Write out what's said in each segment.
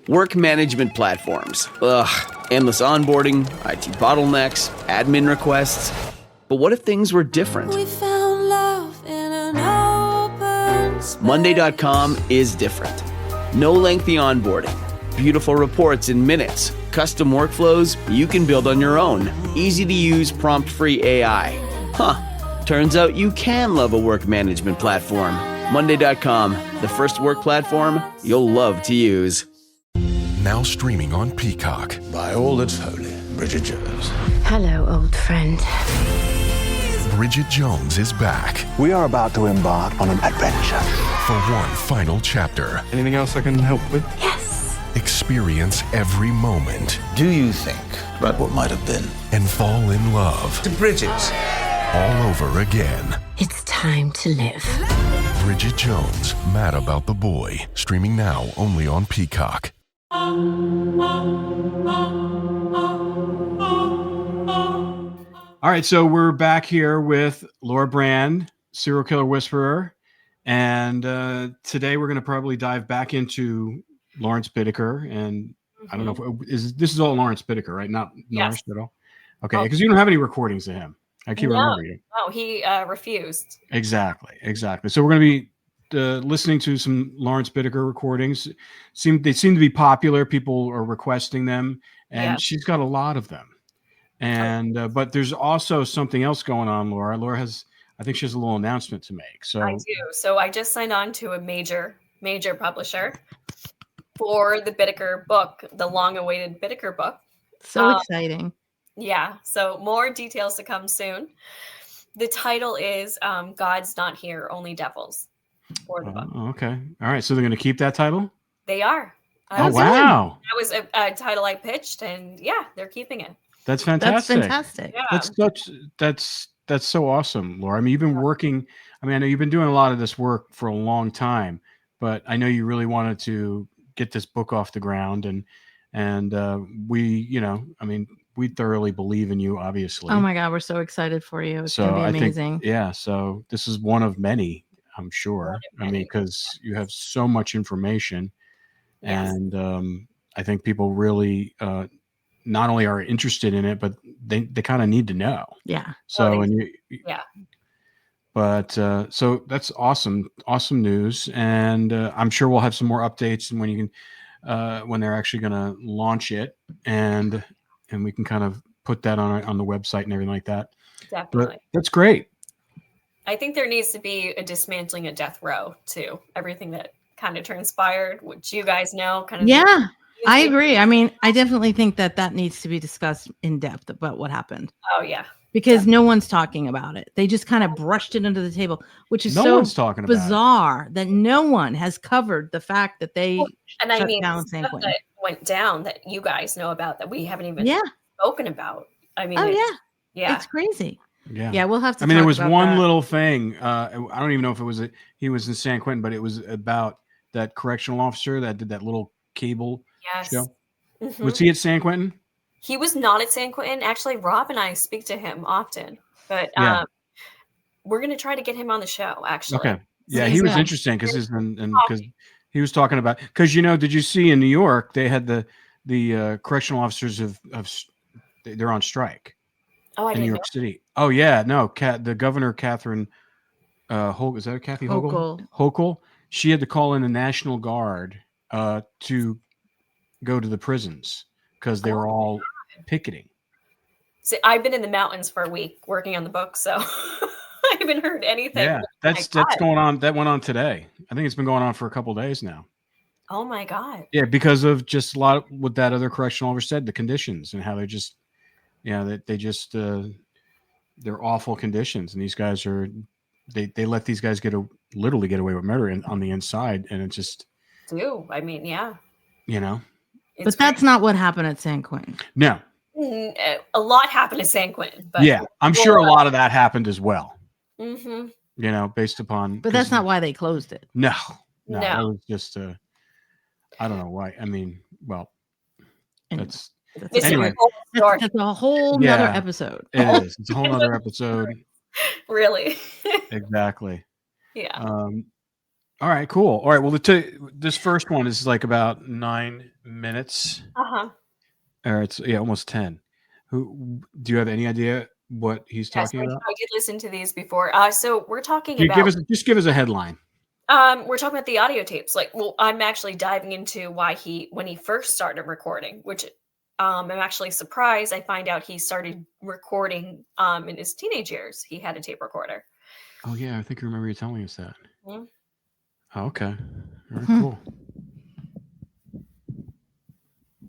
Work management platforms. Ugh, endless onboarding, IT bottlenecks, admin requests. But what if things were different? We found love in an open space. Monday.com is different. No lengthy onboarding. Beautiful reports in minutes. Custom workflows you can build on your own. Easy to use prompt-free AI. Huh. Turns out you can love a work management platform. Monday.com, the first work platform you'll love to use. Now streaming on Peacock. By all that's holy, Bridget Jones. Hello, old friend. Bridget Jones is back We are about to embark on an adventure. for one final chapter. Anything else I can help with? Yes. Experience every moment Do you think about what might have been? and fall in love To Bridget. all over again. It's time to live. Bridget Jones, Mad About the Boy. Streaming now only on Peacock. All right, so we're back here with Laura Brand, serial killer whisperer, and today we're going to probably dive back into Lawrence Bittaker. And I don't know if this is all Lawrence Bittaker, right? Not Norris at all. Okay, because you don't have any recordings of him. I can't remember you. Oh, he refused. Exactly. So we're going to be listening to some Lawrence Bittaker recordings. They seem to be popular. People are requesting them, and she's got a lot of them. And but there's also something else going on, Laura. Laura has, I think she has a little announcement to make. So I do. So I just signed on to a major publisher for the Bittaker book, the long-awaited Bittaker book. So exciting. Yeah. So more details to come soon. The title is God's Not Here, Only Devils. For the book. Okay. All right. So they're going to keep that title? They are. Oh, wow. That was a title I pitched, and yeah, they're keeping it. That's fantastic. That's fantastic. Yeah. That's so awesome, Laura. I mean, you've been working. I mean, I know you've been doing a lot of this work for a long time, but I know you really wanted to get this book off the ground, and we, I mean, we thoroughly believe in you, obviously. Oh my God, we're so excited for you. It's So gonna be amazing. So this is one of many, I'm sure. I mean, because you have so much information, and I think people really not only are interested in it, but they kind of need to know. Yeah. So Well, so that's awesome news, and I'm sure we'll have some more updates and when you can when they're actually going to launch it, and we can kind of put that on the website and everything like that. Definitely. But that's great. I think there needs to be a dismantling of death row too. Everything that kind of transpired, which you guys know, kind of. Yeah, I agree. I mean, I definitely think that needs to be discussed in depth about what happened. Oh yeah. Because no one's talking about it. They just kind of brushed it under the table, which is No one's talking about it. bizarre that no one has covered the fact that they And I shut mean, down San stuff Quentin. that went down that you guys know about that we haven't even spoken about. I mean, yeah, It's crazy. Yeah. Yeah, we'll have to. I mean, there talk was about one that. little thing. I don't even know if it was he was in San Quentin, but it was about that correctional officer that did that little cable show. Mhm. Was he at San Quentin? He was not at San Quentin. Actually, Rob and I speak to him often, but Yeah. we're going to try to get him on the show. Actually, Okay. Yeah, he was interesting because because he was talking about did you see in New York they had the correctional officers they're on strike Oh, I in didn't New know. York City. Oh yeah, no, the governor Catherine is that Kathy Hochul? Hochul. She had to call in the National Guard to go to the prisons because they were all picketing. See, I've been in the mountains for a week working on the book, so I haven't heard anything. Yeah, that's going on. That went on today. I think it's been going on for a couple of days now. Oh my God. Yeah, because of just a lot of what that other correctional officer said, the conditions and how they just, they're awful conditions, and these guys they let these guys literally get away with murder on the inside, and it just. I mean, yeah. But that's not what happened at San Quentin. No. A lot happened at San Quentin, but yeah, I'm sure a lot of that happened as well. Mm-hmm. Based upon. But that's not why they closed it. No. It was just. I don't know why. I mean, well, that's anyway. That's a whole nother episode. It is. It's a whole other episode. Really. Exactly. Yeah. All right, cool. All right, well, this first one is like about 9 minutes, Uh-huh. or it's almost 10. Who do you have any idea what he's Yes, talking about? I did listen to these before. So we're talking You about give us a headline. we're talking about the audio tapes. Like, well, I'm actually diving into why when he first started recording, which I'm actually surprised. I find out he started recording in his teenage years. He had a tape recorder. Oh yeah, I think I remember you telling us that. Mhm. Oh, okay. All right, Hmm. cool.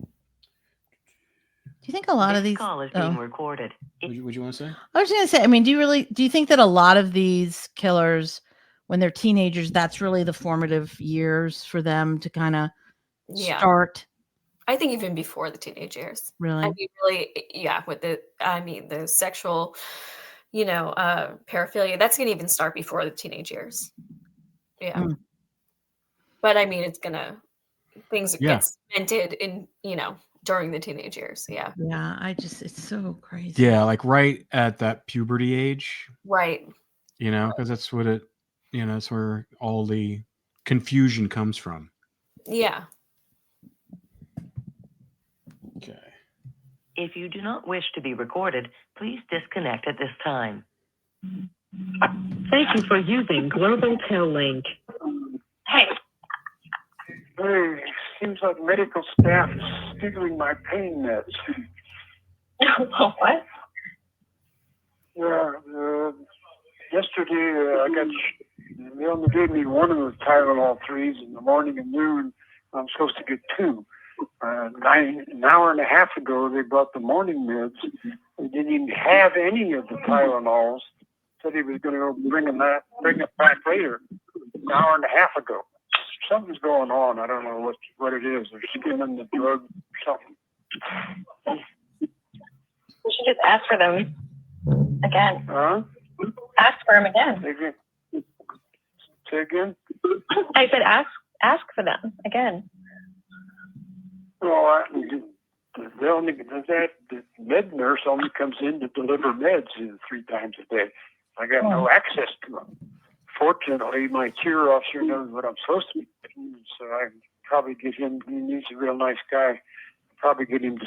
Do you think a lot of these call is oh. being recorded. Would you want to say? I was going to say, I mean, do you think that a lot of these killers, when they're teenagers, that's really the formative years for them to kind of Yeah. start? I think even before the teenage years. Really? I mean, really, yeah, with the sexual, paraphilia, that's going to even start before the teenage years. Yeah. Mm. But I mean, things Yeah. get cemented in, during the teenage years. Yeah. Yeah, it's so crazy. Yeah, like right at that puberty age, Right. because that's what that's where all the confusion comes from. Yeah. Okay. If you do not wish to be recorded, please disconnect at this time. Thank you for using Global Tel Link. Hey. Hey, seems like medical staff is stealing my pain meds. What? Yeah, yesterday they only gave me one of the Tylenol 3s in the morning and noon. I'm supposed to get 2. An hour and a half ago, they brought the morning meds. They didn't even have any of the Tylenols. Said he was going to go bring it back later. An hour and a half ago. Something's going on. I don't know what it is. They're skimming the drug or something. We should just ask for them again. Huh? Ask for them again. Say again? I said ask for them again. Well, the med nurse only comes in to deliver meds 3 times a day. I got no access to them. Fortunately, my cheer officer knows what I'm supposed to be doing, so I can probably get him. He's a real nice guy. Probably get him to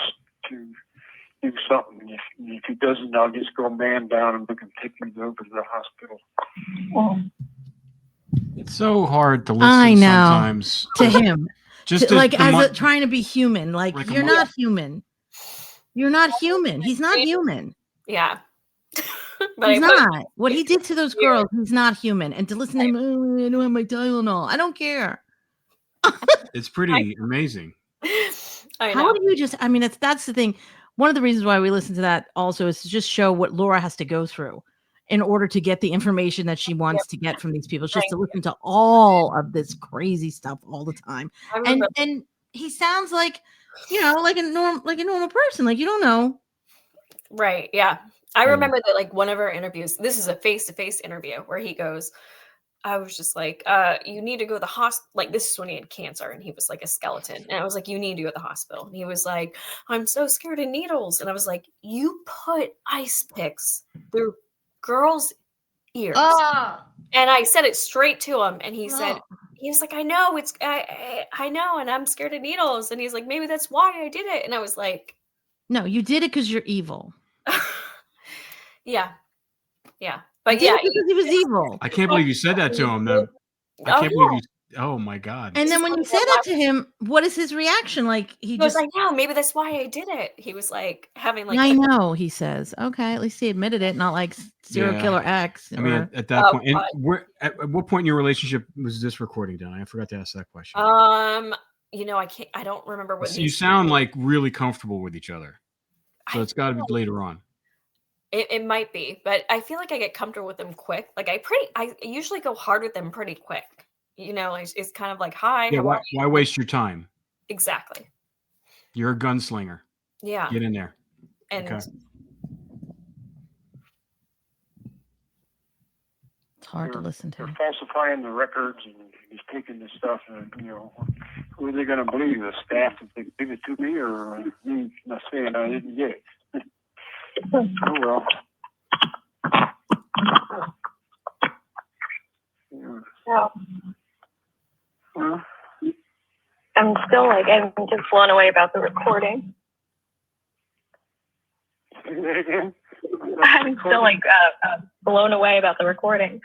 do something. If he doesn't, I'll just go man down and take me over to the hospital. It's so hard to listen I know. sometimes To him. Just trying to be human. Like you're not human. You're not human. He's not human. Yeah. He's not. What he did to those girls, he's not human. And to listen to him, I don't have my Tylenol. I don't care. It's pretty amazing. I know. How do you just? I mean, that's the thing. One of the reasons why we listen to that also is to just show what Laura has to go through in order to get the information that she wants to get from these people. It's just to listen to all of this crazy stuff all the time. And he sounds like, like a normal person. Like you don't know. Right. Yeah. I remember that, like, one of our interviews, this is a face-to-face interview where he goes, I was just like, you need to go to the hospital. Like, this is when he had cancer and he was like a skeleton. And I was like, you need to go to the hospital. And he was like, I'm so scared of needles. And I was like, you put ice picks through girls' ears. And I said it straight to him. And he said, he was like, I know, I know. And I'm scared of needles. And he's like, maybe that's why I did it. And I was like, no, you did it because you're evil. Yeah. But yeah, because he was evil. I can't believe you said that to him, though. I can't believe you. Oh my God. And then when you say that to him, what is his reaction? Like he was just like, no, maybe that's why I did it. He was like having like, I know, he says. Okay, at least he admitted it, not like serial killer X. I mean, at that point, and at what point in your relationship was this recording done? I forgot to ask that question. I don't remember what. You sound like really comfortable with each other, so it's got to be later on. It might be, but I feel like I get comfortable with them quick. Like I usually go hard with them pretty quick. It's kind of like, hi. Yeah, why waste your time? Exactly. You're a gunslinger. Yeah. Get in there. And okay. It's hard to listen to. They're falsifying the records and he's taking this stuff and, who are they going to believe? The staff if they give it to me or me not saying I didn't get it? Oh well. Yeah. I'm still like, I'm just blown away about the recording. Say that again? I'm still like blown away about the recording.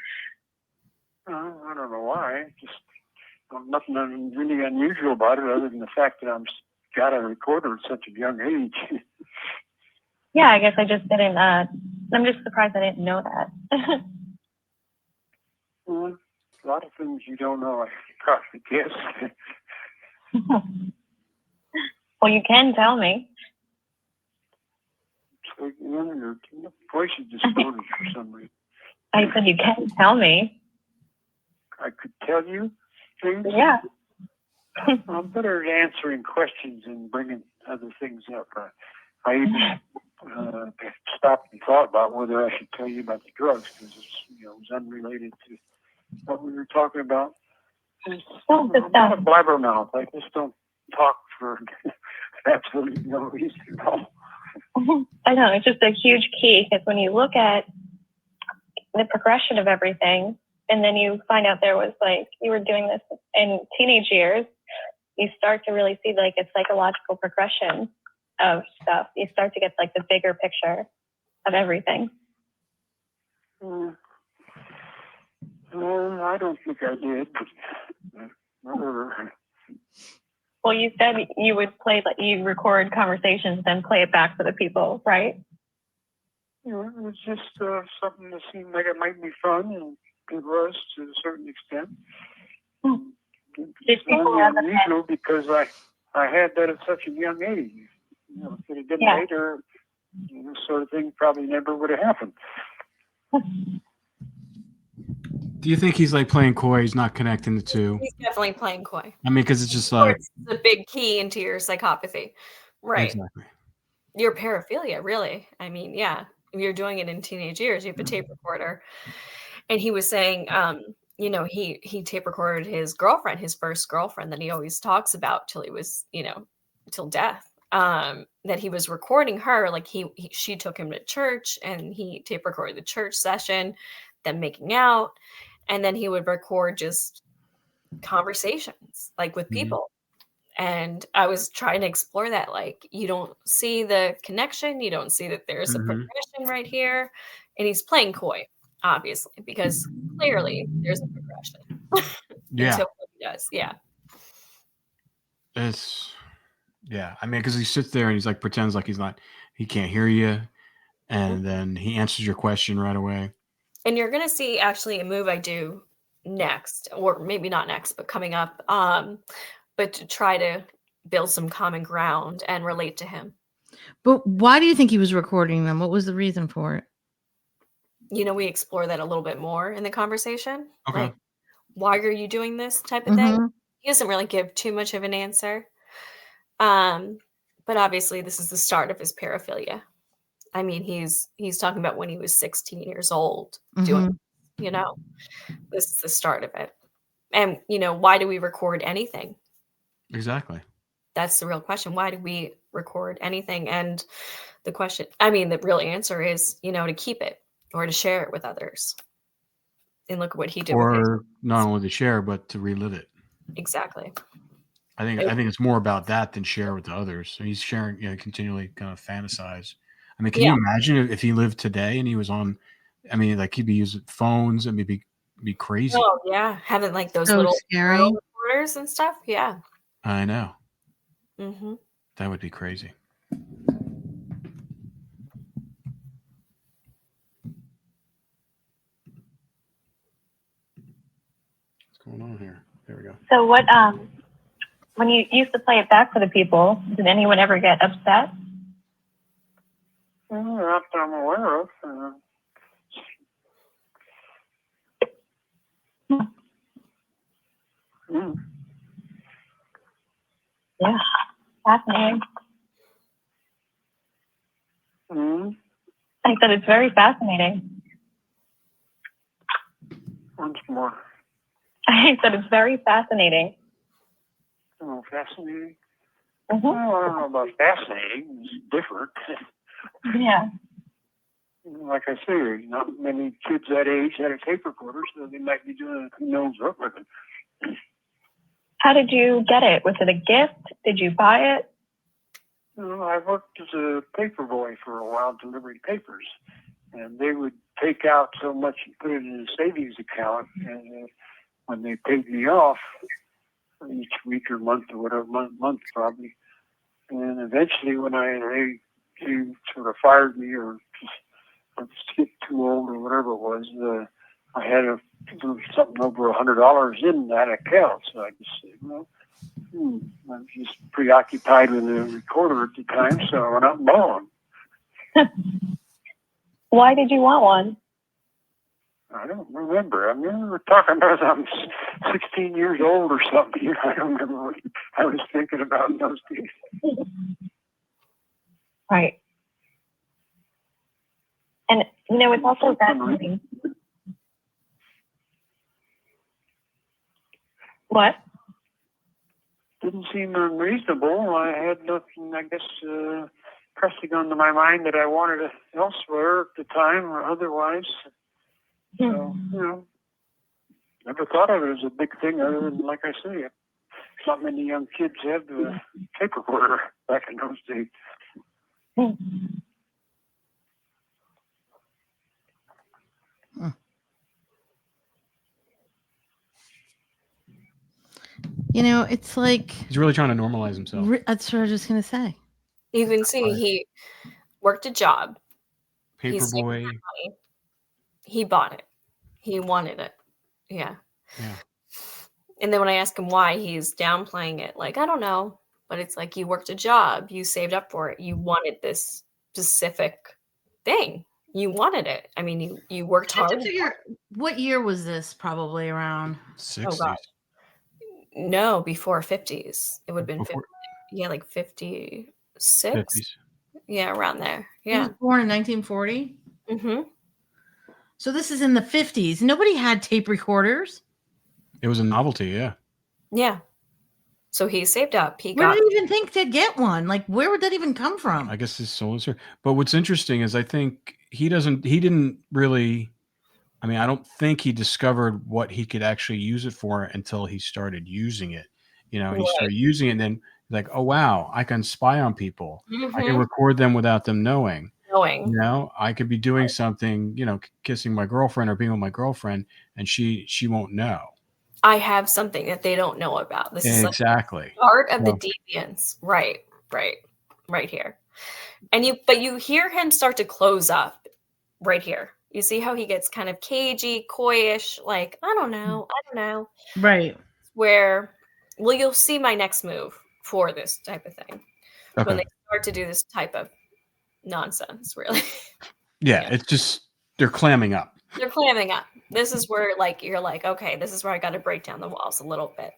I don't know why. Just nothing really unusual about it, other than the fact that I'm got a recorder at such a young age. Yeah, I guess I just didn't. I'm just surprised I didn't know that. Well, a lot of things you don't know, I probably guess. Well, you can tell me. So, your voice is distorted for some reason. I said you can tell me. I could tell you things? Yeah. I'm better at answering questions and bringing other things up. I even stopped and thought about whether I should tell you about the drugs, because it was unrelated to what we were talking about. I'm not a blabbermouth. I just don't talk for absolutely no reason at all. I know, it's just a huge key, because when you look at the progression of everything, and then you find out there was like, you were doing this in teenage years, you start to really see like a psychological progression of stuff. You start to get like the bigger picture of everything. I don't think I did, but whatever. Well, you said you would play, like you record conversations, then play it back for the people, right? It was just something that seemed like it might be fun, and it was to a certain extent. It's unusual because I had that at such a young age. If it had been later, this sort of thing probably never would have happened. Do you think he's like playing coy? He's not connecting the two. He's definitely playing coy. I mean, because it's just like it's the big key into your psychopathy, right? Exactly. Your paraphilia, really. I mean, yeah, if you're doing it in teenage years, you have a tape recorder, and he was saying, he tape recorded his girlfriend, his first girlfriend that he always talks about till he was, till death. That he was recording her, like she took him to church, and he tape recorded the church session, them making out, and then he would record just conversations like with people. And I was trying to explore that, like, you don't see the connection, you don't see that there's a progression right here, and he's playing coy, obviously, because clearly there's a progression. Yeah. Until he does, yeah. I mean, because he sits there and he's like pretends like he can't hear you, and then he answers your question right away. And you're gonna see actually a move I do next, or maybe not next, but coming up, but to try to build some common ground and relate to him. But why do you think he was recording them? What was the reason for it? We explore that a little bit more in the conversation. Okay. Like, why are you doing this type of thing? He doesn't really give too much of an answer. But obviously this is the start of his paraphilia. I mean, he's talking about when he was 16 years old doing, this is the start of it. And, why do we record anything? Exactly. That's the real question. Why do we record anything? And the real answer is, to keep it or to share it with others. And look at what he did. Or not only to share, but to relive it. Exactly. I think it's more about that than share with the others. So he's sharing, continually kind of fantasize. I mean, can you imagine if he lived today and he was on? I mean, like he'd be using phones and maybe be crazy. Oh yeah, having like those So little scary recorders and stuff. Yeah, I know. Mm-hmm. That would be crazy. What's going on here? There we go. So what, when you used to play it back for the people, did anyone ever get upset? Not that I'm aware of. Yeah, fascinating. I said it's very fascinating. Once more. I said it's very fascinating. Oh, fascinating? Well, I don't know about fascinating. It's different. Yeah. Like I say, not many kids that age had a tape recorder, so they might be doing who knows what with it. How did you get it? Was it a gift? Did you buy it? I worked as a paper boy for a while, delivering papers, and they would take out so much and put it in a savings account, and when they paid me off each week or month or whatever, month probably, and eventually when they sort of fired me or just get too old or whatever it was, I had something over $100 in that account, so I just said, well, I was just preoccupied with the recorder at the time, so I went out and bought one. Why did you want one? I don't remember. I mean, we were talking about I'm 16 years old or something. I don't remember what I was thinking about in those days. Right. And, it's also fascinating. What? Didn't seem unreasonable. I had nothing, I guess, pressing onto my mind that I wanted it elsewhere at the time or otherwise. So, never thought of it as a big thing other than, like I say, not many young kids had the tape recorder back in those days. It's like he's really trying to normalize himself. That's what I was just gonna say. You can see he worked a job. Paperboy. He bought it. He wanted it. Yeah. And then when I ask him why, he's downplaying it. Like, I don't know. But it's like, you worked a job. You saved up for it. You wanted this specific thing. You wanted it. I mean, you worked hard. What year was this? Probably around 60s. Oh, God. No, before 50s. It would have been Before- 50, like 56. 50s. Yeah, around there. He Yeah. was born in 1940. Mm-hmm. So this is in the 50s. Nobody had tape recorders. It was a novelty, yeah. Yeah. So he saved up. Where did he even think to get one? Like, where would that even come from? I guess his soul is here. But what's interesting is I think he didn't really, I don't think he discovered what he could actually use it for until he started using it. He started using it and then like, oh, wow, I can spy on people. I can record them without them knowing. I could be doing something, kissing my girlfriend or being with my girlfriend and she won't know. I have something that they don't know about. This is exactly like part of the deviance. Right here. And you hear him start to close up right here. You see how he gets kind of cagey, coyish, like, I don't know. Right. Where, you'll see my next move for this type of thing. Okay. When they start to do this type of nonsense, really. Yeah, it's just, they're clamming up. They're clamming up. This is where, you're like, okay, this is where I got to break down the walls a little bit.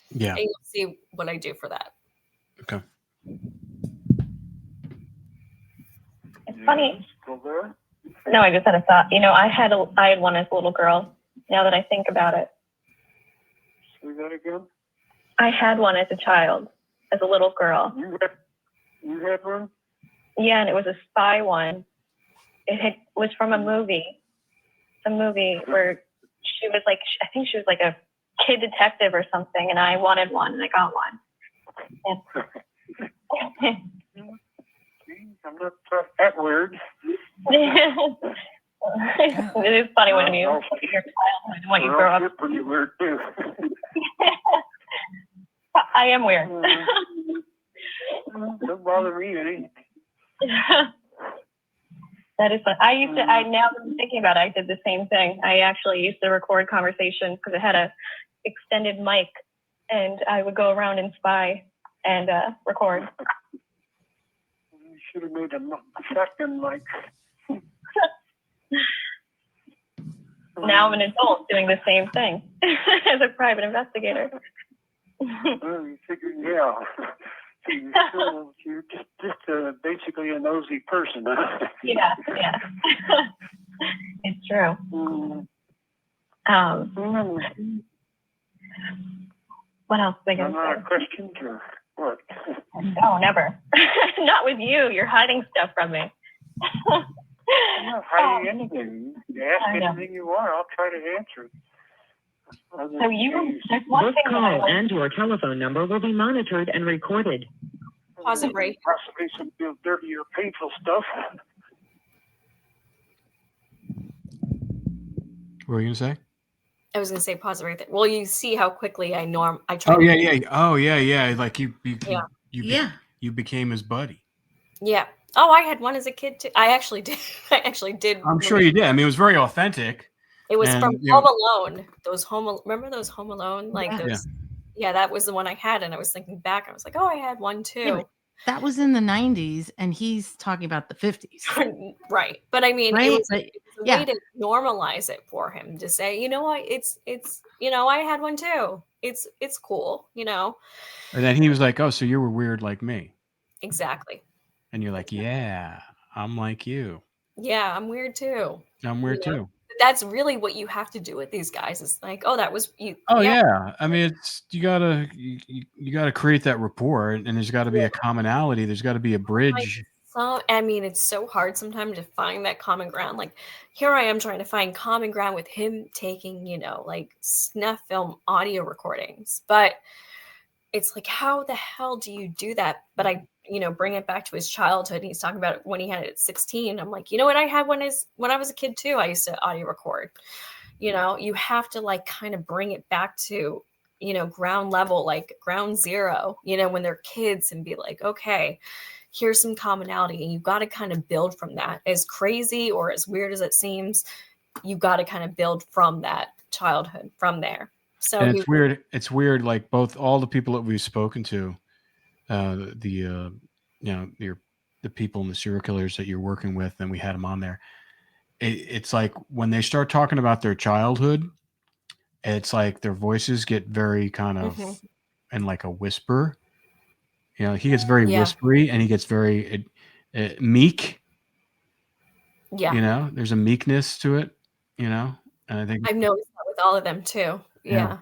Yeah. And you'll see what I do for that. Okay. It's funny. No, I just had a thought. I had one as a little girl. Now that I think about it. Say that again? I had one as a child, as a little girl. You had one? Yeah, and it was a spy one. It was from a movie where she was like, I think she was like a kid detective or something, and I wanted one, and I got one. Yeah. I'm not that weird. It is funny when you look at your childhood and what you grow up. You're pretty weird too. I am weird. Don't bother me any. That is fun. Now that I'm thinking about it, I did the same thing. I actually used to record conversations because it had a extended mic, and I would go around and spy and record. You should have made a shotgun mic. Now I'm an adult doing the same thing as a private investigator. You figure, yeah. You're just basically a nosy person, huh? Yeah. It's true. What else was I going to say? Another question or what? No, never. Not with you. You're hiding stuff from me. I'm not hiding anything. You ask anything you want, I'll try to answer it. Other So days, there's one This thing that I call like. and your telephone number will be monitored and recorded. Pause it right. possibly some dirty or painful stuff. What were you gonna say? I was gonna say pause it right there. Well, you see how quickly I try Oh to yeah. Oh yeah. Like Yeah. you became his buddy. Yeah. Oh, I had one as a kid too. I actually did. I actually did. I'm sure you did. I mean, it was very authentic. It was And, from you know- Home Alone. Remember those Home Alone? Like Yeah. those. Yeah, that was the one I had, and I was thinking back. I was like, oh, I had one too. Yeah, but that was in the 90s, and he's talking about the 50s. Right. But I mean, Right? it was But, a yeah. way to normalize it for him to say, you know what, it's I had one too. It's cool, And then he was like, "Oh, so you were weird like me?" Exactly. And you're like, "Yeah, I'm like you. Yeah, I'm weird too. I'm weird too." But that's really what you have to do with these guys. Is like, oh, that was you. Oh yeah. I mean, it's you gotta create that rapport, and there's got to be a commonality. There's got to be a bridge. So I mean, it's so hard sometimes to find that common ground. Like here I am trying to find common ground with him taking, like snuff film audio recordings. But it's like, how the hell do you do that? But I, bring it back to his childhood. And he's talking about it when he had it at 16. I'm like, you know what? I had when I was a kid too. I used to audio record. You have to like kind of bring it back to, ground level, like ground zero, when they're kids, and be like, okay, here's some commonality, and you've got to kind of build from that. As crazy or as weird as it seems, you've got to kind of build from that childhood from there. So And it's weird. It's weird. Like all the people that we've spoken to, the people and the serial killers that you're working with, and we had them on there. It's like when they start talking about their childhood, it's like their voices get very kind of and like a whisper. He gets very whispery, and he gets very meek. Yeah. There's a meekness to it. And I think I've noticed that with all of them too. Yeah.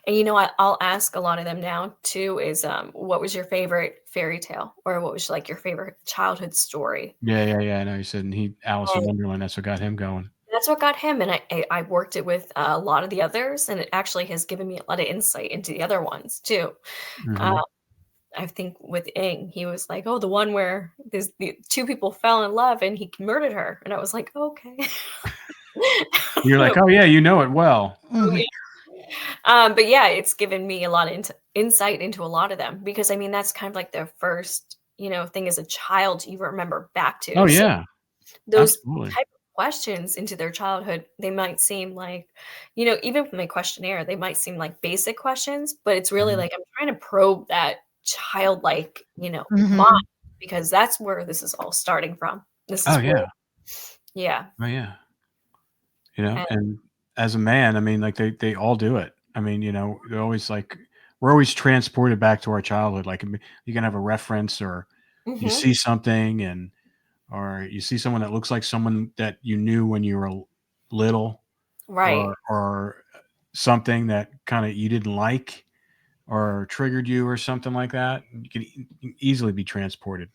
And I'll ask a lot of them now too is what was your favorite fairy tale, or what was like your favorite childhood story? Yeah. I know you said, and Alice in Wonderland. That's what got him going. That's what got him, and I worked it with a lot of the others, and it actually has given me a lot of insight into the other ones too. Mhm. I think with Ing, he was like, oh, the one where the two people fell in love and he murdered her, and I was like, okay. You're like, oh yeah, you know it well. But yeah, it's given me a lot of insight into a lot of them, because I mean that's kind of like their first thing as a child you remember back to. Oh yeah, so those absolutely. type of questions into their childhood, they might seem like even from my questionnaire, they might seem like basic questions, but it's really like I'm trying to probe that childlike mind, because that's where this is all starting from. This is yeah. Oh yeah. And as a man, I mean, like they all do it. I mean, they're always like, we're always transported back to our childhood. Like you can have a reference, or you see something, or you see someone that looks like someone that you knew when you were little, right? Or something that kind of you didn't like or triggered you or something like that. You can easily be transported.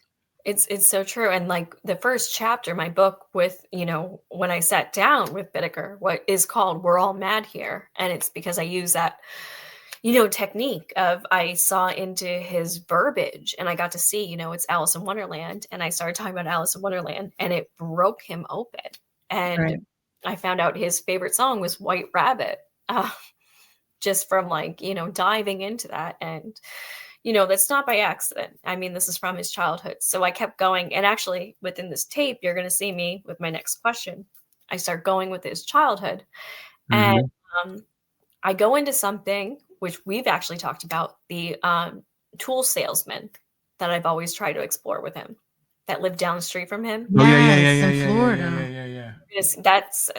It's so true. And like the first chapter, my book with, when I sat down with Bittaker, what is called We're All Mad Here. And it's because I use that, technique of I saw into his verbiage, and I got to see, it's Alice in Wonderland. And I started talking about Alice in Wonderland, and it broke him open. And I found out his favorite song was White Rabbit, just from like, diving into that. And that's not by accident. I mean, this is from his childhood. So I kept going. And actually, within this tape, you're going to see me with my next question. I start going with his childhood. And I go into something which we've actually talked about, the tool salesman that I've always tried to explore with him, that lived down the street from him. Oh yeah, in Florida. Yeah. That's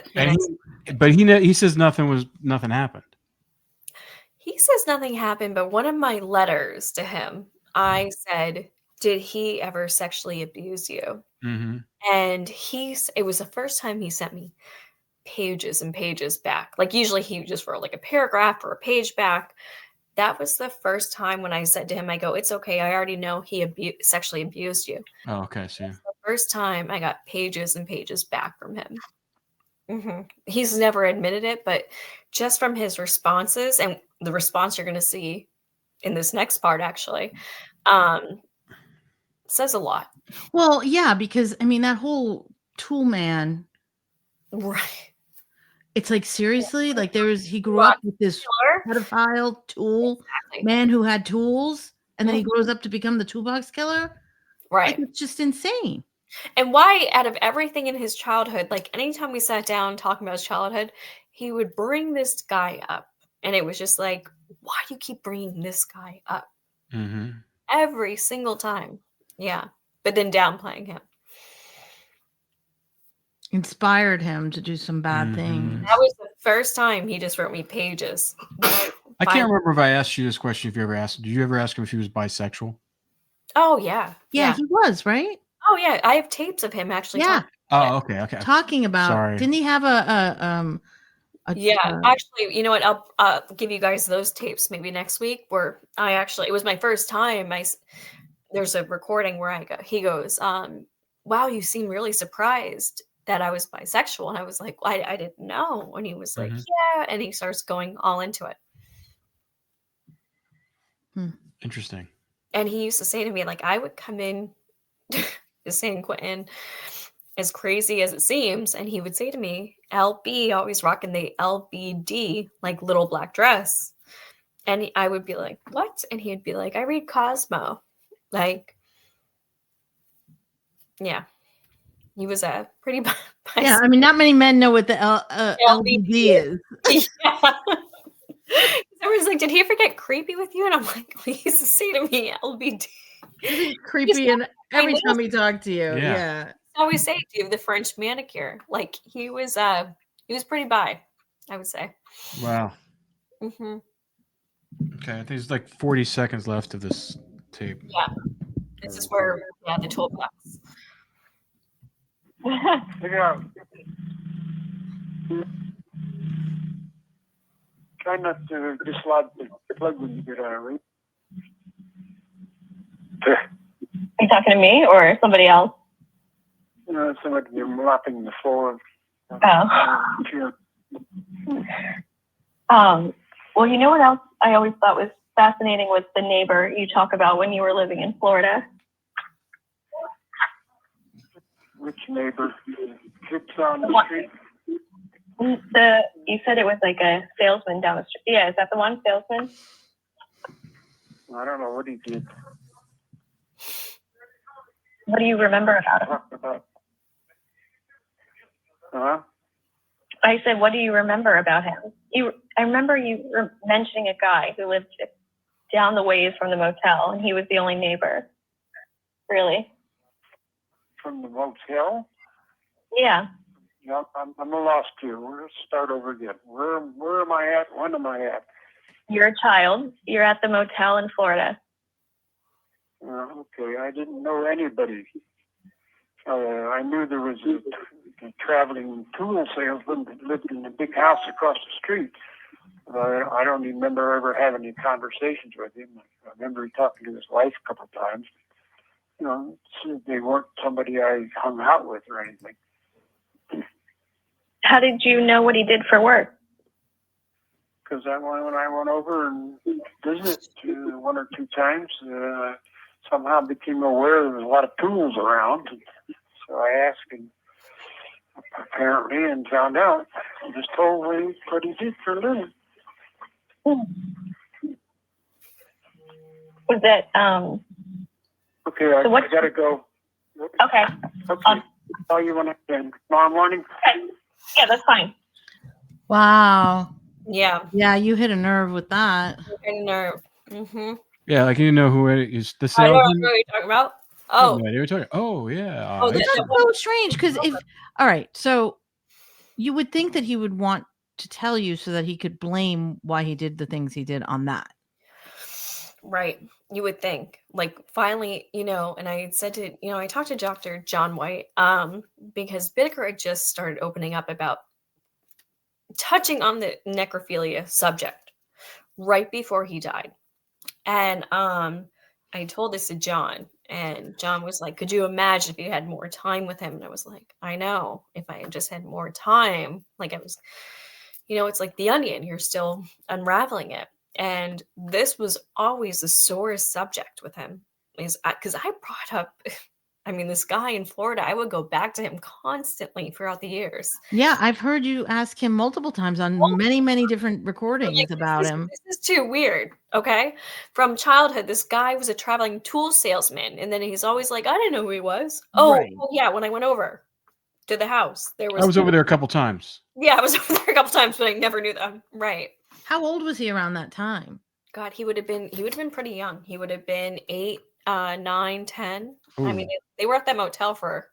But he says nothing happened. He says nothing happened, but one of my letters to him, I said, did he ever sexually abuse you? And it was the first time he sent me pages and pages back. Like usually he just wrote like a paragraph or a page back. That was the first time when I said to him, I go, it's okay. I already know he sexually abused you. Oh, okay. So the first time I got pages and pages back from him. He's never admitted it, but just from his responses and the response you're going to see in this next part, actually, says a lot. Well, yeah, because I mean that whole tool man, right? It's like seriously, like he grew up with this pedophile tool man who had tools, and then he grows up to become the toolbox killer. Right. Like, it's just insane. And why, out of everything in his childhood, like anytime we sat down talking about his childhood, he would bring this guy up, and it was just like, why do you keep bringing this guy up every single time? Yeah, but then downplaying him. Inspired him to do some bad things. That was the first time he just wrote me pages. I can't remember if I asked you this question. If you ever asked, did you ever ask him if he was bisexual? Oh yeah, yeah, he was, right? Oh yeah, I have tapes of him actually. Yeah. Oh, okay. Talking about. Sorry. Didn't he have actually, you know what? I'll give you guys those tapes maybe next week. Where it was my first time. There's a recording where he goes, "Wow, you seem really surprised that I was bisexual," and I was like, I didn't know. And he was like, "Yeah," and he starts going all into it. Interesting. And he used to say to me, like, I would come in to San Quentin, as crazy as it seems, and he would say to me, LB, always rocking the LBD, like little black dress. And I would be like, what? And he'd be like, I read Cosmo. Like, yeah. He was a pretty yeah, I mean, not many men know what the LBD is. Yeah. Everyone's like, did he ever get creepy with you? And I'm like, please say to me, LBD. Creepy, and every time he talked to you, yeah. I always say, do you have the French manicure? Like he was pretty bi, I would say. Wow. Okay, I think there's like 40 seconds left of this tape. Yeah, this is where the toolbox. Yeah. Try not to dislodge the plug when you get out of it. Are you talking to me or somebody else? Somebody mopping the floor. Well, you know what else I always thought was fascinating was the neighbor you talk about when you were living in Florida. Which neighbor? Kids on the street? You said it was like a salesman down the street. Yeah, is that the one, salesman? I don't know what he did. What do you remember about him? I said, what do you remember about him? I remember you mentioning a guy who lived down the ways from the motel, and he was the only neighbor. Really? From the motel? Yeah. No, I'm lost here. Let's start over again. Where am I at? When am I at? You're a child. You're at the motel in Florida. Okay, I didn't know anybody. I knew there was a traveling tool salesman that lived in a big house across the street. I don't even remember ever having any conversations with him. I remember talking to his wife a couple of times. They weren't somebody I hung out with or anything. How did you know what he did for work? Because when I went over and visited one or two times, somehow became aware there was a lot of tools around. So I asked him, apparently, and found out. He just told me what he did for a living. Was that, Okay, I gotta go. Okay. Okay. Call you when I can. Tomorrow morning? Okay. Yeah, that's fine. Wow. Yeah. Yeah, you hit a nerve with that. A nerve. Mm-hmm. Yeah, like you know who it is. The I don't salesman. know what you're talking about. Oh. No idea what you're talking. Oh yeah. Oh, That's so strange because all right, so you would think that he would want to tell you so that he could blame why he did the things he did on that. Right. You would think, like, finally, and I said to, I talked to Dr. John White, because Bittaker had just started opening up about touching on the necrophilia subject right before he died. And I told this to John, And John was like, could you imagine if you had more time with him? And I was like, I know, if I had just had more time, like I was, it's like the onion, you're still unraveling it. And this was always the sorest subject with him, is because I brought up, this guy in Florida, I would go back to him constantly throughout the years. Yeah, I've heard you ask him multiple times on many, many different recordings about him. This is too weird. Okay. From childhood, this guy was a traveling tool salesman. And then he's always like, I didn't know who he was. Oh, Right. well, yeah. When I went over to the house, I was over there a couple times. Yeah, I was over there a couple times, but I never knew them. Right. How old was he around that time? God, he would have been pretty young. He would have been 8, 9, 10. Ooh. They were at that motel for.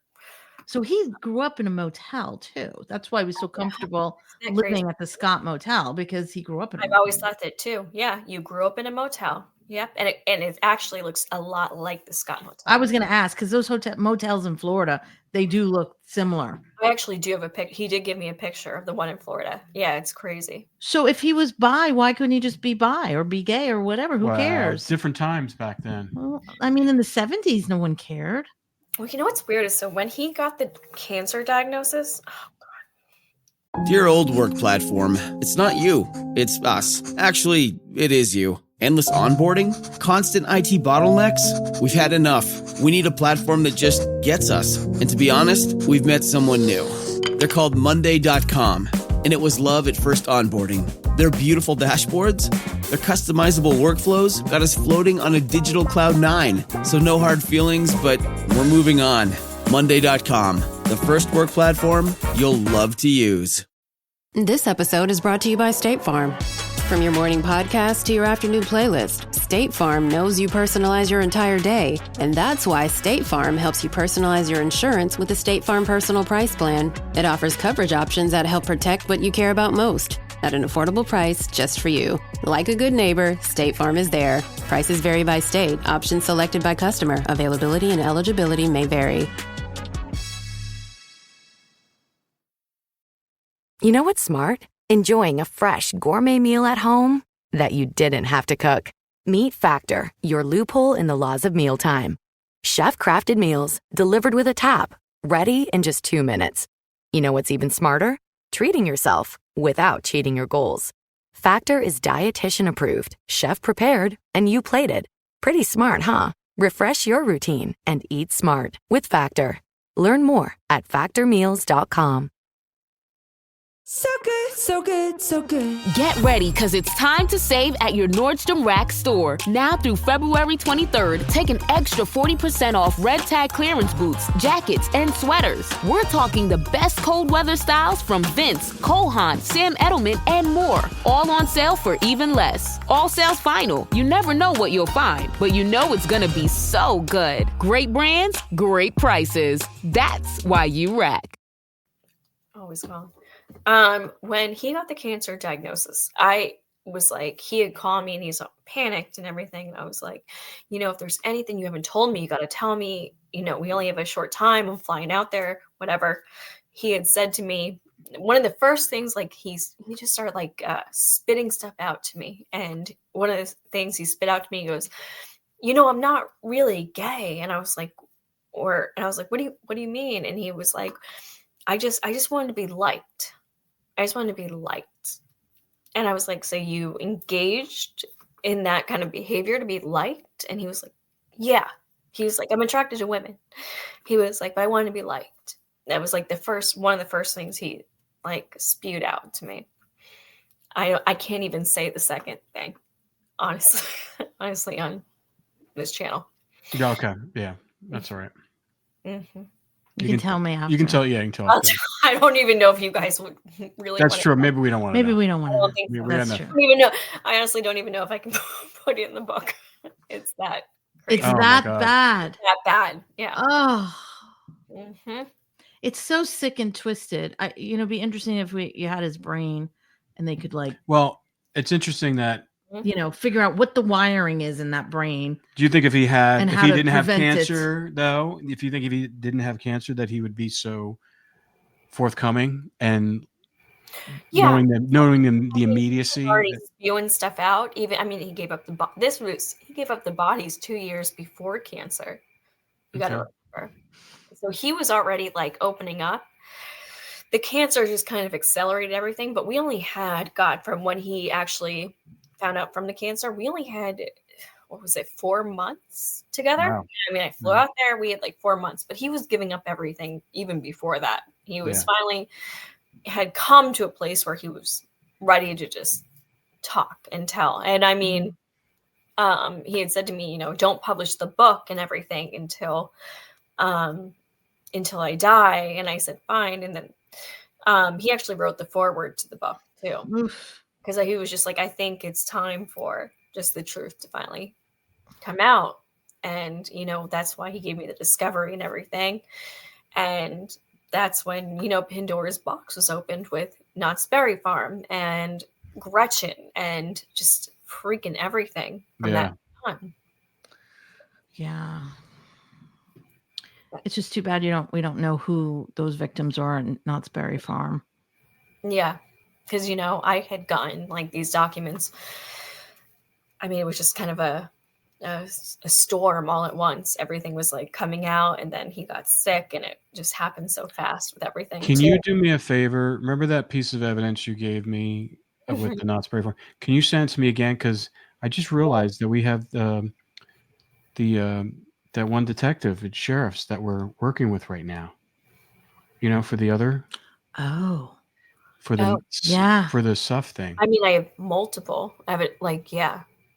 So he grew up in a motel too. That's why he was so comfortable living at the Scott Motel, because he grew up in. I've always thought that too. Yeah, you grew up in a motel. Yep, and it actually looks a lot like the Scott Motel. I was going to ask, because those motels in Florida, they do look similar. I actually do have a pic. He did give me a picture of the one in Florida. Yeah, it's crazy. So if he was bi, why couldn't he just be bi or be gay or whatever? Who cares? Different times back then. Well, in the 70s, no one cared. Well, you know what's weird is, so when he got the cancer diagnosis, Dear old work platform, it's not you, it's us. Actually, it is you. Endless onboarding? Constant IT bottlenecks? We've had enough. We need a platform that just gets us. And to be honest, we've met someone new. They're called Monday.com, and it was love at first onboarding. Their beautiful dashboards, their customizable workflows got us floating on a digital cloud 9. So no hard feelings, but we're moving on. Monday.com, the first work platform you'll love to use. This episode is brought to you by State Farm. From your morning podcast to your afternoon playlist, State Farm knows you personalize your entire day. And that's why State Farm helps you personalize your insurance with the State Farm Personal Price Plan. It offers coverage options that help protect what you care about most at an affordable price just for you. Like a good neighbor, State Farm is there. Prices vary by state. Options selected by customer. Availability and eligibility may vary. You know what's smart? Enjoying a fresh gourmet meal at home that you didn't have to cook. Meet Factor, your loophole in the laws of mealtime. Chef-crafted meals delivered with a tap, ready in just 2 minutes. You know what's even smarter? Treating yourself without cheating your goals. Factor is dietitian approved, chef prepared, and you plated. Pretty smart, huh? Refresh your routine and eat smart with Factor. Learn more at factormeals.com. So good, so good, so good. Get ready, because it's time to save at your Nordstrom Rack store. Now through February 23rd, take an extra 40% off red tag clearance boots, jackets, and sweaters. We're talking the best cold weather styles from Vince, Cole Haan, Sam Edelman, and more. All on sale for even less. All sales final. You never know what you'll find, but you know it's gonna be so good. Great brands, great prices. That's why you rack. Always gone. When he got the cancer diagnosis, I was like, he had called me and he's panicked and everything. And I was like, if there's anything you haven't told me, you got to tell me. We only have a short time. I'm flying out there, whatever. He had said to me, one of the first things, like he just started spitting stuff out to me. And one of the things he spit out to me, he goes, I'm not really gay. And I was like, what do you mean? And he was like, I just wanted to be liked. I just wanted to be liked. And I was like, so you engaged in that kind of behavior to be liked? And he was like, yeah. He was like, I'm attracted to women. He was like, but I wanted to be liked. That was like one of the first things he spewed out to me. I can't even say the second thing, honestly, on this channel. Yeah, okay. Yeah, that's all right. Mm-hmm. You can tell me after. You can tell. Yeah, you can tell. I don't even know if you guys would really. That's true. Maybe we don't want to. Maybe we don't want to. I don't think so. That's true. I don't even know. I honestly don't even know if I can put it in the book. It's that crazy. It's that bad. That bad. Yeah. Oh. Mm-hmm. It's so sick and twisted. It'd be interesting if you had his brain and they could Well, it's interesting that figure out what the wiring is in that brain. Do you think if he didn't have cancer, though, if he didn't have cancer, that he would be so forthcoming and knowing the immediacy? Already spewing stuff out. He gave up he gave up the bodies 2 years before cancer. You got to remember. So he was already like opening up. The cancer just kind of accelerated everything, but we only had, God, from when he actually found out from the cancer, we only had, what was it, 4 months together? Wow. I mean, I flew out there, we had like 4 months, but he was giving up everything even before that. He was finally had come to a place where he was ready to just talk and tell. And I mean, he had said to me, don't publish the book and everything until I die. And I said, fine. And then he actually wrote the foreword to the book too. Because he was just like, I think it's time for just the truth to finally come out. And, that's why he gave me the discovery and everything. And that's when, Pandora's box was opened with Knott's Berry Farm and Gretchen and just freaking everything from that time. Yeah. It's just too bad we don't know who those victims are in Knott's Berry Farm. Yeah. Because, I had gotten like these documents. I mean, it was just kind of a storm all at once. Everything was like coming out, and then he got sick, and it just happened so fast with everything. Can you do me a favor? Remember that piece of evidence you gave me with the Knott's Berry Farm? Can you send it to me again? Because I just realized that we have that one detective at sheriff's that we're working with right now. For the other. Oh. For the SUF thing. I mean, I have multiple. I have it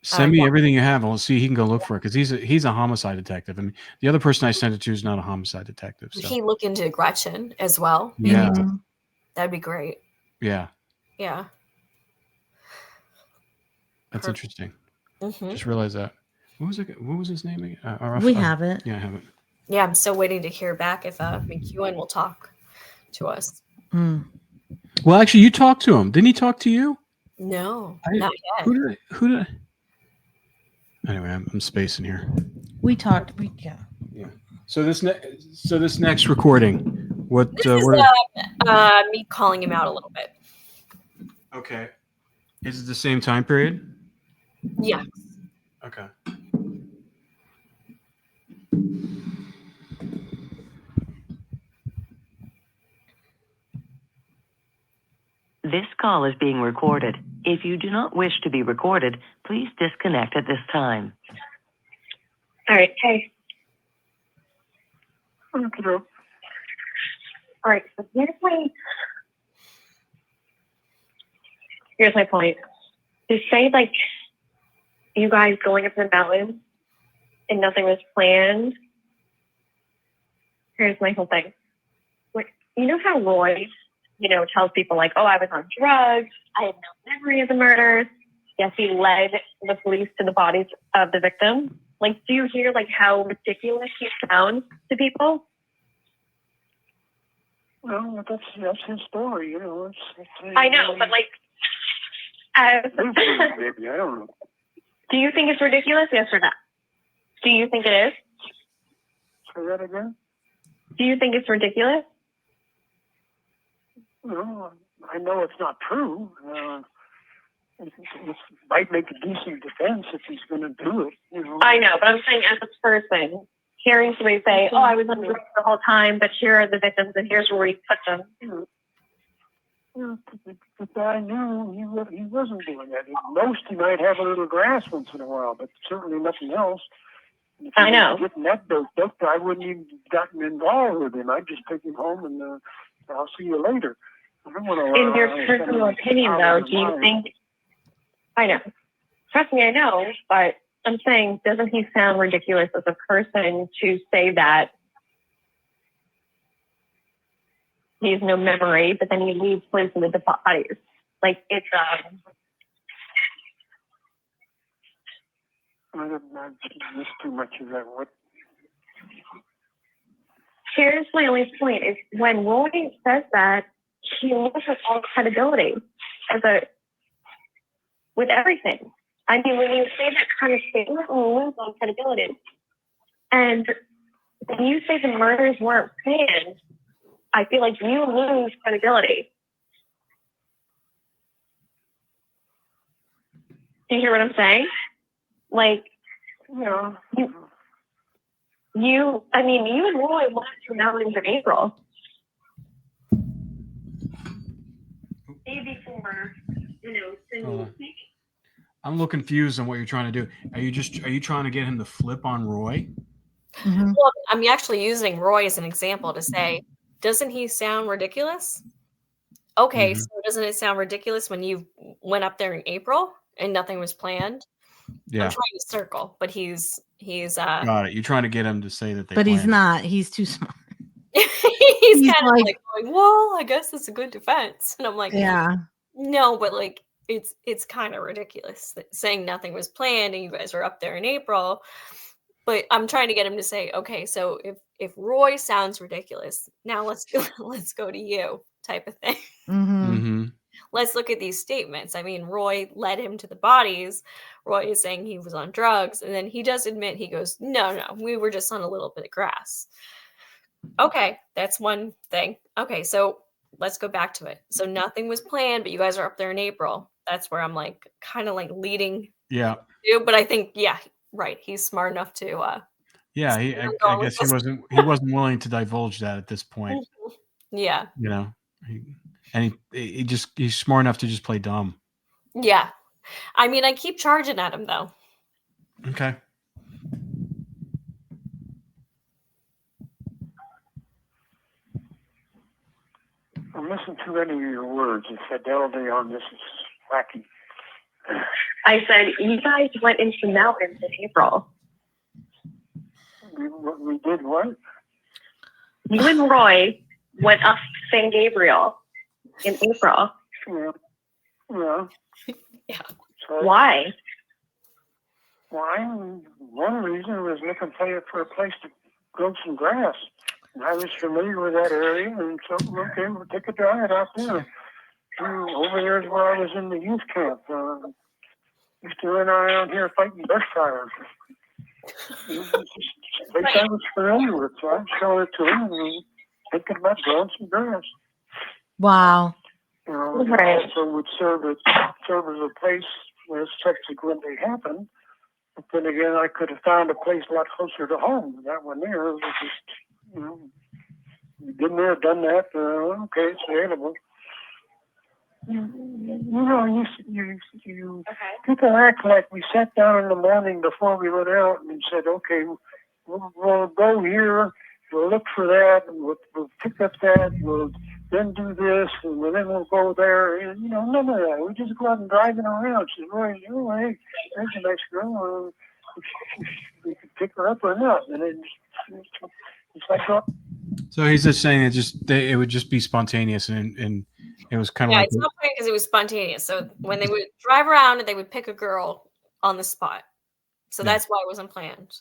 Send me everything you have, and we'll see. He can go look for it because he's a homicide detective. I mean, the other person I sent it to is not a homicide detective. So. Did he look into Gretchen as well? Yeah, that'd be great. Yeah, yeah, that's interesting. Just realized that. What was his name again? We have it. Yeah, I have it. Yeah, I'm still waiting to hear back if McEwen will talk to us. Well, actually, you talked to him. Didn't he talk to you? No, not yet. Who did? Anyway, I'm spacing here. We talked. Yeah. So this next recording, what? This is me calling him out a little bit. Okay. Is it the same time period? Yeah. Okay. This call is being recorded. If you do not wish to be recorded, please disconnect at this time. All right. Hey. Okay. All right. So here's my point. To say like you guys going up the mountain and nothing was planned. Here's my whole thing. Like, you know how Roy, tells people like, oh, I was on drugs. I had no memory of the murders. Yes, he led the police to the bodies of the victims. Like, do you hear like how ridiculous he sounds to people? Well, that's his story, I know, but like, maybe I don't know. Do you think it's ridiculous? Yes or no? Do you think it is? Say that again. Do you think it's ridiculous? Well, I know it's not true. It might make a decent defense if he's going to do it. I know, but I'm saying as a person, hearing somebody say, "Oh, I was on drugs the whole time, but here are the victims, and here's where he put them." The guy knew he wasn't doing that. At most, he might have a little grass once in a while, but certainly nothing else. I know. Getting that doped, I wouldn't even gotten involved with him. I'd just take him home and I'll see you later. In your personal opinion, though, do you think? I know. Trust me, I know, but I'm saying, doesn't he sound ridiculous as a person to say that he has no memory, but then he leaves places with the bodies? Like, it's I missed too much of that. What? Here's my only point: is when Roy says that, he loses all credibility with everything. I mean, when you say that kind of statement, you lose all credibility. And when you say the murders weren't planned, I feel like you lose credibility. Do you hear what I'm saying? Like, you and Roy went to mountains in April. Before, Hold on. I'm a little confused on what you're trying to do. Are you trying to get him to flip on Roy? Mm-hmm. Well, I'm actually using Roy as an example to say, doesn't he sound ridiculous? Okay, so doesn't it sound ridiculous when you went up there in April and nothing was planned? Yeah. I'm trying to circle, but he's Got it. You're trying to get him to say that they But he's planned it. not. He's too smart. he's kind of like- like going, well, I guess that's a good defense. And I'm like, Yeah. no, but like it's kind of ridiculous that saying nothing was planned and you guys are up there in April. But I'm trying to get him to say, okay, so if Roy sounds ridiculous, now let's go to you type of thing. Mm-hmm. Let's look at these statements. I mean, Roy led him to the bodies. Roy is saying he was on drugs, and then he does admit, he goes, no, we were just on a little bit of grass. Okay, that's one thing. Okay, so let's go back to it. So nothing was planned, but you guys are up there in April. That's where I'm like kind of like leading. Yeah. But I think, yeah, right. He's smart enough to Yeah, I guess he wasn't willing to divulge that at this point. Yeah. You know. He's smart enough to just play dumb. Yeah. I mean, I keep charging at him though. Okay. I'm missing too many of your words. The fidelity on this is wacky. I said, you guys went into mountains in April. We did what? You and Roy went up San Gabriel in April. Yeah. Yeah. So, Why? One reason was looking for a place to grow some grass. And I was familiar with that area, and so, okay, we'll take a drive out there. Over there is where I was in the youth camp. Used to run around here fighting bush fires. It was just a place I was familiar with, so I'd show it to him, and we thinking about growing some grass. Wow. It also would serve as a place where subsequently happened. But then again, I could have found a place a lot closer to home. That one there was just, been there, done that. Okay, it's available. People act like we sat down in the morning before we went out and said, okay, we'll go here, we'll look for that, and we'll pick up that, we'll then do this, and then we'll go there. And, none of that. We just go out and driving around. She said, hey, there's a nice girl. We could pick her up or not. And it's like, so he's just saying it would just be spontaneous, and it was kind of like it's not funny because it was spontaneous. So when they would drive around, they would pick a girl on the spot. So that's why it wasn't planned.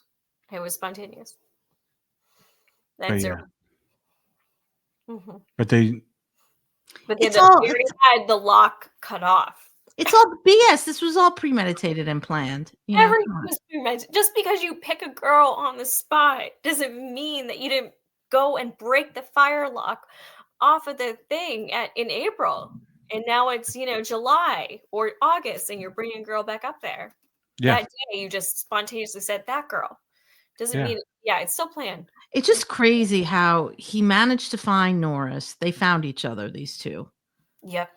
It was spontaneous. That's it. Mm-hmm. But they already had the lock cut off. It's all BS. This was all premeditated and planned. Everything was premeditated. Just because you pick a girl on the spot doesn't mean that you didn't go and break the fire lock off of the thing in April. And now it's, July or August, and you're bringing a girl back up there. Yeah. That day, you just spontaneously said that girl. Doesn't mean, it's still planned. It's just crazy how he managed to find Norris. They found each other, these two. Yep.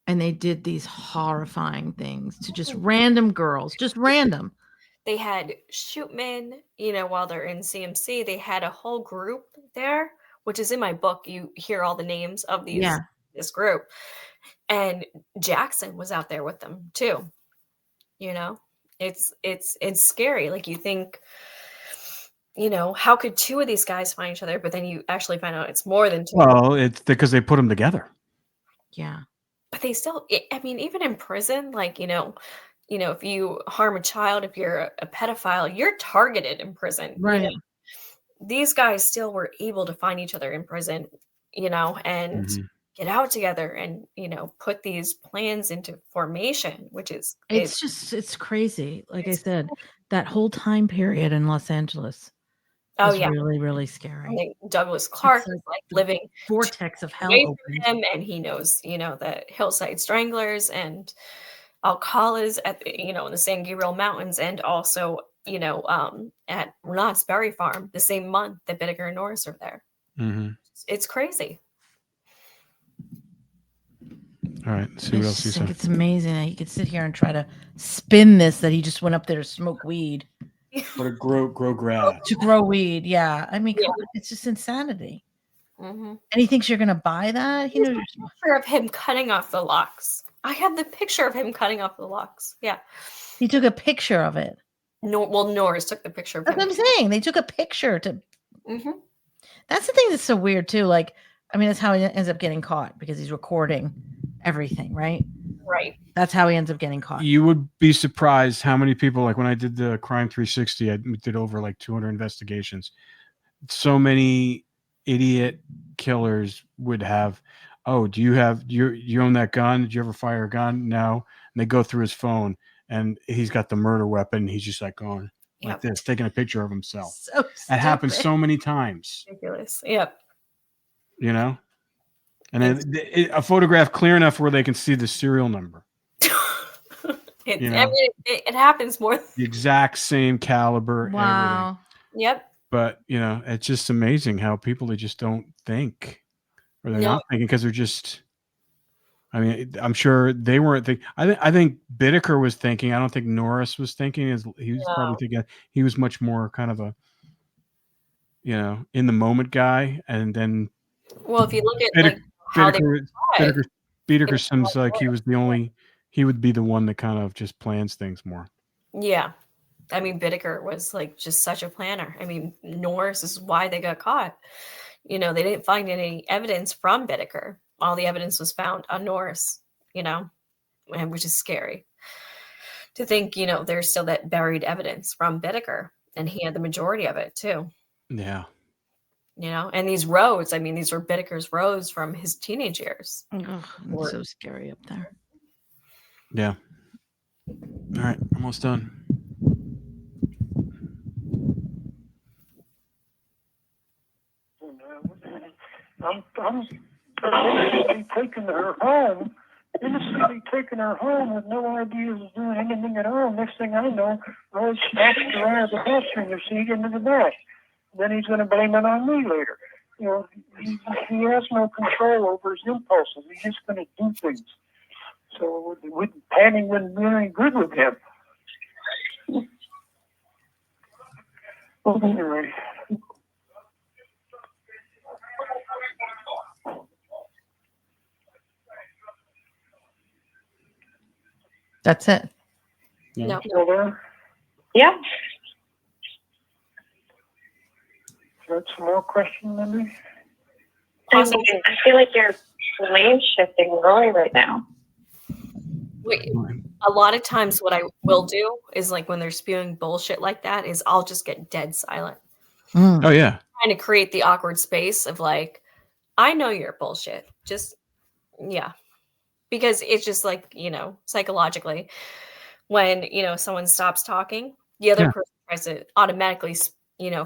And they did these horrifying things to just random girls, just random. They had shootmen, while they're in CMC, they had a whole group there, which is in my book. You hear all the names of this group. And Jackson was out there with them too. It's scary. Like, you think, how could two of these guys find each other? But then you actually find out it's more than two. Well, it's because they put them together. Yeah. But they still, even in prison, like, if you harm a child, if you're a pedophile, you're targeted in prison. Right. These guys still were able to find each other in prison, and get out together and, put these plans into formation, which is... It's crazy. Like I said, that whole time period in Los Angeles. Really, really scary. I think Douglas Clark is like living vortex of hell away open. from him, and he knows, the Hillside Stranglers and Alcala's at the, in the San Gabriel Mountains, and also at Knott's Berry Farm the same month that Bittaker and Norris are there. Mm-hmm. It's crazy. All right. Let's see what else you I think said. it's amazing that he could sit here and try to spin this that he just went up there to smoke weed. Or to grow grass. To grow weed, yeah. I mean, Yeah. come on, it's just insanity. Mm-hmm. And he thinks you're gonna buy that? He knows you're smart. Picture of him cutting off the locks. I have the picture of him cutting off the locks. Yeah. He took a picture of it. Norris took the picture of That's him. what I'm saying. They took a picture to. Mm-hmm. That's the thing that's so weird too. Like, I mean, that's how he ends up getting caught because he's recording everything, right? Right. That's how he ends up getting caught. You would be surprised how many people, like when I did the Crime 360, I did over like 200 investigations. So many idiot killers would have, oh, do you own that gun? Did you ever fire a gun? No. And they go through his phone and he's got the murder weapon. He's just like going like this, taking a picture of himself. So That happens stupid. so many times, Ridiculous. Yep. you know? And then a photograph clear enough where they can see the serial number. It happens more. The exact same caliber. Wow. Everything. Yep. But, it's just amazing how people, they just don't think. Or they're No. not thinking because they're just... I mean, I'm sure they weren't thinking... I think Bittaker was thinking. I don't think Norris was thinking. He was probably thinking... He was much more kind of a... in the moment guy. And then... Well, if you look at how they Bittaker seems like he was the only... He would be the one that kind of just plans things more. Yeah. I mean, Bittaker was like just such a planner. I mean, Norris is why they got caught. They didn't find any evidence from Bittaker. All the evidence was found on Norris, and which is scary to think, there's still that buried evidence from Bittaker, and he had the majority of it too. Yeah. And these roads, I mean, these were Bittaker's roads from his teenage years. Ugh, it's so scary up there. Yeah. All right. Almost done. I'm innocently taking her home with no idea of doing anything at all. Next thing I know, I snatched her out of the passenger seat into the back. Then he's going to blame it on me later. He has no control over his impulses. He's just going to do things. So panning wouldn't be any good with him. Anyway. That's it. No. Yeah. Got some more questions, Lindy? I feel like you're blame shifting Roy right now. Wait, a lot of times what I will do is like when they're spewing bullshit like that is I'll just get dead silent. Oh, yeah. Trying to create the awkward space of like, I know you're bullshit. Just, yeah. Because it's just like, psychologically, when, someone stops talking, the other person tries to automatically,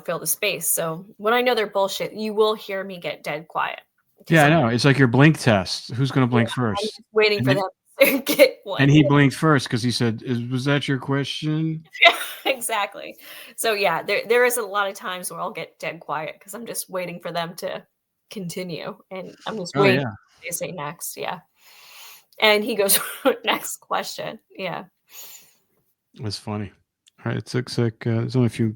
fill the space. So when I know they're bullshit, you will hear me get dead quiet. Yeah, I know. It's like your blink test. Who's going to blink I'm first? just waiting for them to get one. And he blinked first because he said, was that your question? Yeah, exactly. So yeah, there is a lot of times where I'll get dead quiet because I'm just waiting for them to continue. And I'm just waiting for they say next. Yeah. And he goes, next question. Yeah. That's funny. All right. It looks like there's only a few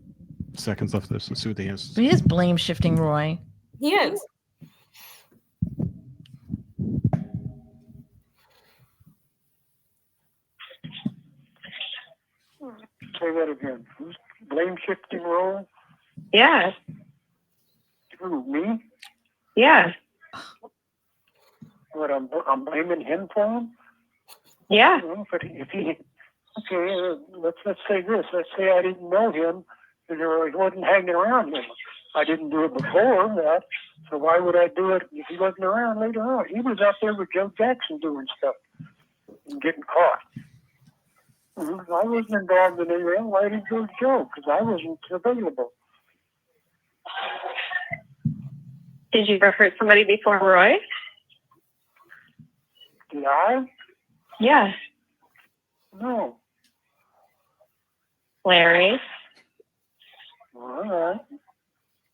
seconds left of this. Let's see what the answer is. He is blame shifting Roy. He is. Say that again. Who's blame shifting role? Yeah. Who, me? Yeah. What, I'm blaming him for him? Yeah. But if he, okay, let's say this. Let's say I didn't know him, and he wasn't hanging around him. I didn't do it before that, so why would I do it if he wasn't around later on? He was out there with Joe Jackson doing stuff and getting caught. I wasn't involved in anything. Why did you go to Joe? Because I wasn't available. Did you ever hurt somebody before Roy? Did I? Yeah. No. Larry? right.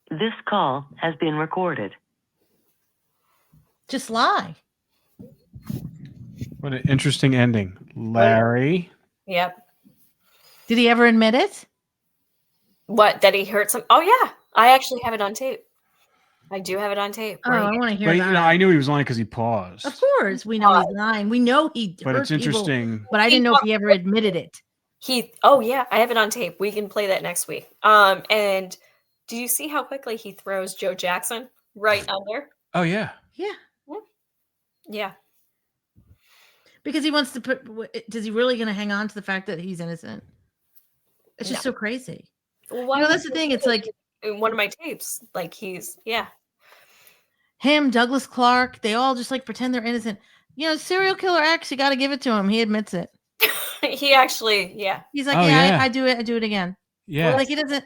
This call has been recorded. Just lie. What an interesting ending. Larry. Yep. Did he ever admit it? What, that he hurt some? Oh, yeah. I actually have it on tape. I do have it on tape. Oh, I want to hear But, that. I knew he was lying because he paused. Of course, we know he's lying. We know he. But hurt it's interesting. people, but I didn't know if he ever admitted it. Oh yeah, I have it on tape. We can play that next week. And do you see how quickly he throws Joe Jackson right under? Oh, yeah. Yeah. Yeah. Because he wants to put. Is he really going to hang on to the fact that he's innocent? It's just so crazy. Well, that's the thing. It's like in one of my tapes, like he's him, Douglas Clark. They all just like pretend they're innocent. Serial killer X. You got to give it to him. He admits it. He actually, He's like, I do it. I do it again. Yeah. Like he doesn't.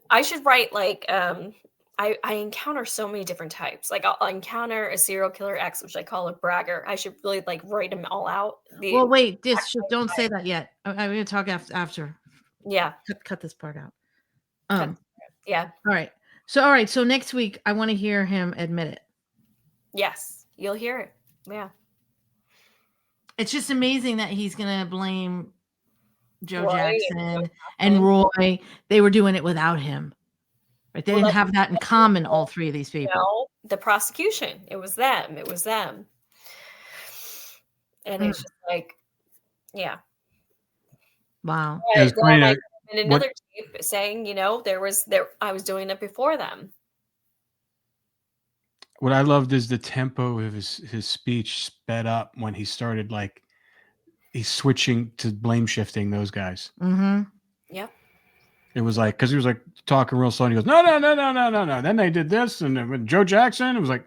I should write like I encounter so many different types. Like I'll encounter a serial killer X, which I call a bragger. I should really like write them all out. Well, wait, don't say that yet. I'm going to talk after. Yeah. Cut this part out. Yeah. All right. So next week I want to hear him admit it. Yes, you'll hear it. Yeah. It's just amazing that he's going to blame Joe Roy Jackson and Roy. They were doing it without him. Right? They didn't have that in common, all three of these people. No, the prosecution. It was them. And it's just like, yeah. Wow. And then in another tape saying, I was doing it before them. What I loved is the tempo of his speech sped up when he started, like, he's switching to blame shifting those guys. Mm-hmm. Yep. It was like, because he was like talking real slow and he goes, no. Then they did this. And with Joe Jackson, it was like,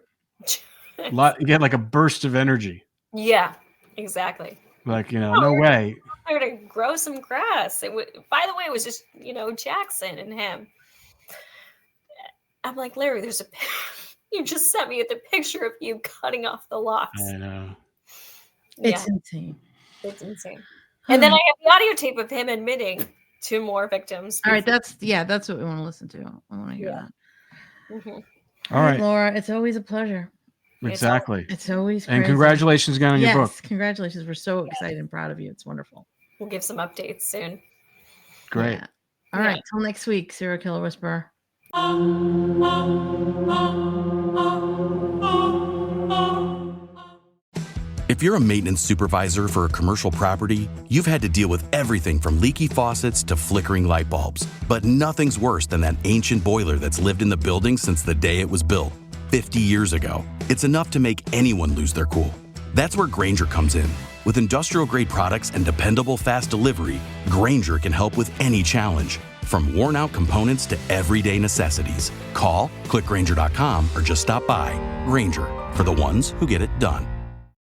you get like a burst of energy. Yeah, exactly. Like, no way. There to grow some grass. By the way, it was just, Jackson and him. I'm like, Larry, there's you just sent me the picture of you cutting off the locks. I know. It's insane. It's insane. And then I have the audio tape of him admitting 2 more victims. All right, that's what we want to listen to. I want to hear that. Mm-hmm. All right, Laura, it's always a pleasure. Exactly. It's always and crazy. congratulations again on your book. Congratulations. We're so excited and proud of you. It's wonderful. We'll give some updates soon. Great. Yeah. All right. Till next week, Serial Killer Whisperer. If you're a maintenance supervisor for a commercial property, you've had to deal with everything from leaky faucets to flickering light bulbs. But nothing's worse than that ancient boiler that's lived in the building since the day it was built, 50 years ago. It's enough to make anyone lose their cool. That's where Grainger comes in. With industrial-grade products and dependable fast delivery, Grainger can help with any challenge, from worn-out components to everyday necessities. Call, click Grainger.com, or just stop by. Grainger, for the ones who get it done.